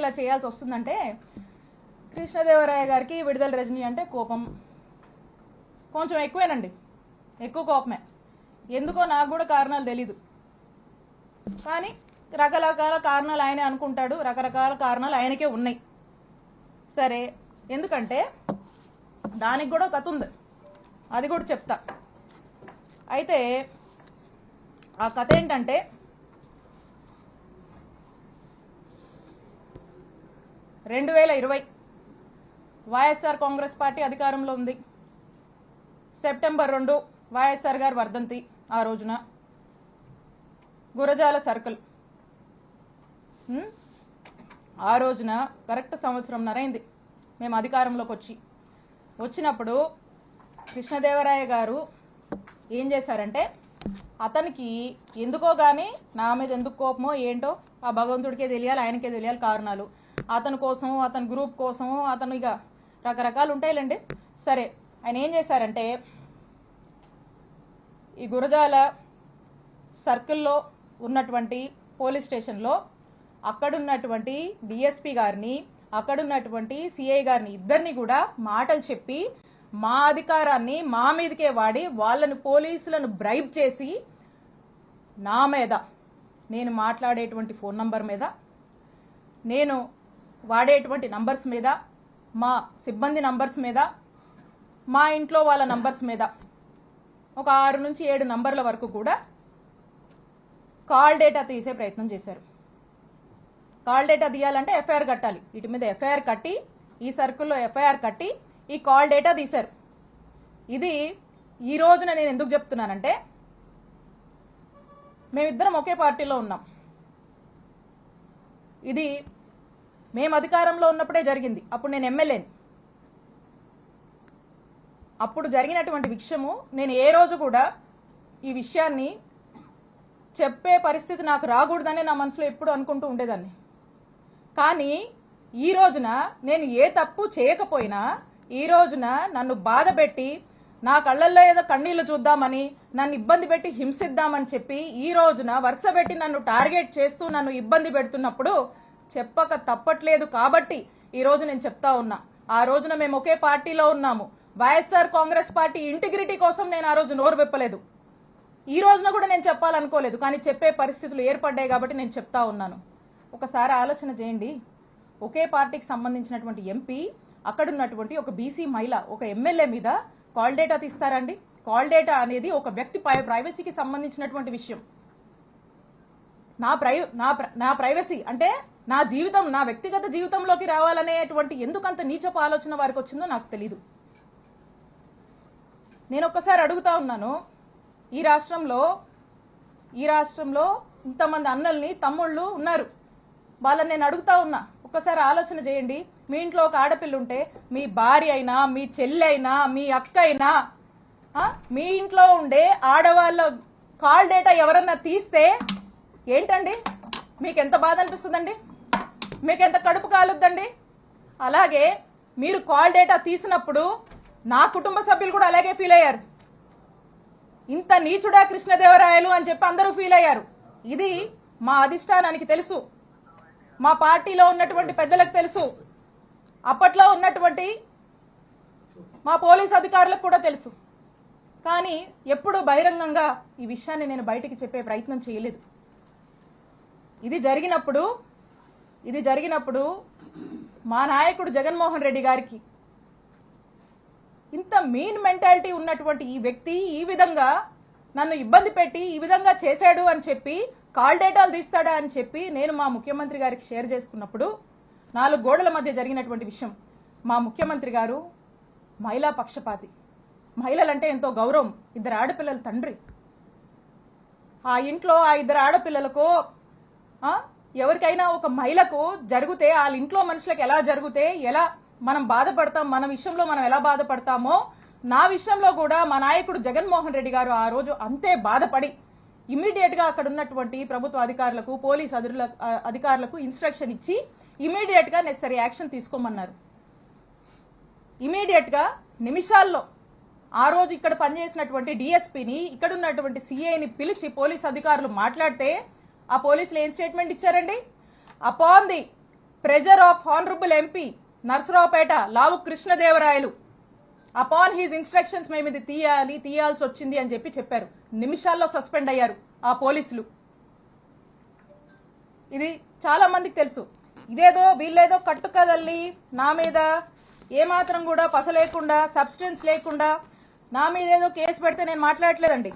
ఇలా చేయాల్సి వస్తుందంటే కృష్ణదేవరాయ గారికి విడుదల రజనీ అంటే కోపం కొంచెం ఎక్కువేనండి, ఎక్కువ కోపమే. ఎందుకో నాకు కూడా కారణాలు తెలీదు, కానీ రకరకాల కారణాలు ఆయనే అనుకుంటాడు, రకరకాల కారణాలు ఆయనకే ఉన్నాయి. సరే, ఎందుకంటే దానికి కూడా కథ ఉంది, అది కూడా చెప్తా. అయితే ఆ కథ ఏంటంటే, వైఎస్ఆర్ కాంగ్రెస్ పార్టీ అధికారంలో ఉంది. సెప్టెంబర్ 2 వైఎస్ఆర్ గారు వర్ధంతి. ఆ రోజున గురజాల సర్కిల్, ఆ రోజున కరెక్ట్ సంవత్సరంన్నర అయింది మేము అధికారంలోకి వచ్చినప్పుడు కృష్ణదేవరాయ గారు ఏం చేశారంటే, అతనికి ఎందుకో గానీ నా మీద ఎందుకు కోపమో ఏంటో ఆ భగవంతుడికే తెలియాలి, ఆయనకే తెలియాలి కారణాలు. అతని కోసం, అతని గ్రూప్ కోసం, అతను ఇక రకరకాలు ఉంటాయిలేండి. సరే, ఆయన ఏం చేశారంటే, ఈ గురజాల సర్కిల్లో ఉన్నటువంటి పోలీస్ స్టేషన్లో అక్కడున్నటువంటి డిఎస్పీ గారిని, అక్కడున్నటువంటి సిఐ గారిని ఇద్దరిని కూడా మాటలు చెప్పి మా అధికారాన్ని మా మీదకే వాడి వాళ్ళని పోలీసులను బ్రైబ్ చేసి నా మీద, నేను మాట్లాడేటువంటి ఫోన్ నంబర్ మీద, నేను వాడేటువంటి నంబర్స్ మీద, మా సిబ్బంది నంబర్స్ మీద, మా ఇంట్లో వాళ్ళ నంబర్స్ మీద ఒక 6 నుంచి 7 నంబర్ల వరకు కూడా కాల్ డేటా తీసే ప్రయత్నం చేశారు. కాల్ డేటా తీయాలంటే ఎఫ్ఐఆర్ కట్టాలి, వీటి మీద ఎఫ్ఐఆర్ కట్టి, ఈ సర్కిల్లో ఎఫ్ఐఆర్ కట్టి ఈ కాల్ డేటా తీశారు. ఇది ఈ రోజున నేను ఎందుకు చెప్తున్నానంటే, మేమిద్దరం ఒకే పార్టీలో ఉన్నాం. ఇది మేము అధికారంలో ఉన్నప్పుడే జరిగింది, అప్పుడు నేను ఎమ్మెల్యేని. అప్పుడు జరిగినటువంటి విషయము నేను ఏ రోజు కూడా ఈ విషయాన్ని చెప్పే పరిస్థితి నాకు రాకూడదనే నా మనసులో ఎప్పుడు అనుకుంటూ ఉండేదాన్ని. కానీ ఈ రోజున నేను ఏ తప్పు చేయకపోయినా, ఈ రోజున నన్ను బాధ పెట్టి, నా కళ్ళల్లో ఏదో కన్నీళ్లు చూద్దామని, నన్ను ఇబ్బంది పెట్టి హింసిద్దామని చెప్పి ఈ రోజున వరుస పెట్టి నన్ను టార్గెట్ చేస్తూ నన్ను ఇబ్బంది పెడుతున్నప్పుడు చెప్పక తప్పట్లేదు. కాబట్టి ఈ రోజు నేను చెప్తా ఉన్నా, ఆ రోజున మేము ఒకే పార్టీలో ఉన్నాము. వైఎస్ఆర్ కాంగ్రెస్ పార్టీ ఇంటిగ్రిటీ కోసం నేను ఆ రోజు నోరు విప్పలేదు. ఈ రోజున కూడా నేను చెప్పాలనుకోలేదు, కానీ చెప్పే పరిస్థితులు ఏర్పడ్డాయి కాబట్టి నేను చెప్తా ఉన్నాను. ఒకసారి ఆలోచన చేయండి, ఒకే పార్టీకి సంబంధించినటువంటి ఎంపీ, అక్కడున్నటువంటి ఒక బీసీ మహిళ, ఒక ఎమ్మెల్యే మీద కాల్ డేటా తీస్తారండి? కాల్ డేటా అనేది ఒక వ్యక్తి ప్రైవసీకి సంబంధించినటువంటి విషయం. నా ప్రైవసీ అంటే నా జీవితం, నా వ్యక్తిగత జీవితంలోకి రావాలనేటువంటి ఎందుకంత నీచపు ఆలోచన వారికి వచ్చిందో నాకు తెలీదు. నేను ఒక్కసారి అడుగుతా ఉన్నాను, ఈ రాష్ట్రంలో ఇంతమంది అన్నల్ని, తమ్ముళ్ళు ఉన్నారు, వాళ్ళని నేను అడుగుతా ఉన్నా, ఒక్కసారి ఆలోచన చేయండి. మీ ఇంట్లో ఒక ఆడపిల్ల ఉంటే, మీ భార్య అయినా, మీ చెల్లి అయినా, మీ అక్క అయినా, మీ ఇంట్లో ఉండే ఆడవాళ్ళ కాల్ డేటా ఎవరన్నా తీస్తే ఏంటండి, మీకెంత బాధ అనిపిస్తుందండి? మీకెంత కడుపు కాలుద్దండి? అలాగే మీరు కాల్ డేటా తీసినప్పుడు నా కుటుంబ సభ్యులు కూడా అలాగే ఫీల్ అయ్యారు. ఇంత నీచుడా కృష్ణదేవరాయలు అని చెప్పి అందరూ ఫీల్ అయ్యారు. ఇది మా అధిష్టానానికి తెలుసు, మా పార్టీలో ఉన్నటువంటి పెద్దలకు తెలుసు, అప్పట్లో ఉన్నటువంటి మా పోలీస్ అధికారులకు కూడా తెలుసు. కానీ ఎప్పుడు బహిరంగంగా ఈ విషయాన్ని నేను బయటికి చెప్పే ప్రయత్నం చేయలేదు. ఇది జరిగినప్పుడు మా నాయకుడు జగన్మోహన్ రెడ్డి గారికి ఇంత మీన్ మెంటాలిటీ ఉన్నటువంటి ఈ వ్యక్తి ఈ విధంగా నన్ను ఇబ్బంది పెట్టి ఈ విధంగా చేశాడు అని చెప్పి, కాల్ డేటాలు తీస్తాడా అని చెప్పి నేను మా ముఖ్యమంత్రి గారికి షేర్ చేసుకున్నప్పుడు, 4 గోడల మధ్య జరిగినటువంటి విషయం. మా ముఖ్యమంత్రి గారు మహిళా పక్షపాతి, మహిళలంటే ఎంతో గౌరవం, 2 ఆడపిల్లల తండ్రి. ఆ ఇంట్లో ఆ 2 ఆడపిల్లలకు ఎవరికైనా ఒక మహిళకు జరిగితే, వాళ్ళ ఇంట్లో మనుషులకు ఎలా జరిగితే ఎలా మనం బాధపడతాం, మన విషయంలో మనం ఎలా బాధపడతామో, నా విషయంలో కూడా మా నాయకుడు జగన్మోహన్ రెడ్డి గారు ఆ రోజు అంతే బాధపడి ఇమీడియట్ గా అక్కడ ఉన్నటువంటి ప్రభుత్వ అధికారులకు, పోలీస్ అధికారులకు ఇన్స్ట్రక్షన్ ఇచ్చి ఇమీడియట్ గా నెసరీ యాక్షన్ తీసుకోమన్నారు. ఇమీడియట్ గా నిమిషాల్లో ఆ రోజు ఇక్కడ పనిచేసినటువంటి డిఎస్పీని, ఇక్కడ ఉన్నటువంటి సిఐని పిలిచి పోలీస్ అధికారులు మాట్లాడితే ఆ పోలీసులు ఏం స్టేట్మెంట్ ఇచ్చారండి? Upon the pressure of honourable MP Narasaraopet Lavu Krishnadevarayalu upon his instructions మేము ఇది తీయాల్సి వచ్చింది అని చెప్పారు. నిమిషాల్లో సస్పెండ్ అయ్యారు ఆ పోలీసులు. ఇది చాలా మందికి తెలుసు. ఇదేదో వీళ్ళేదో కట్టుకదల్లి నా మీద ఏమాత్రం కూడా పస లేకుండా సబ్స్టెన్స్ లేకుండా నా మీద ఏదో కేసు పెడితే నేను మాట్లాడట్లేదండి.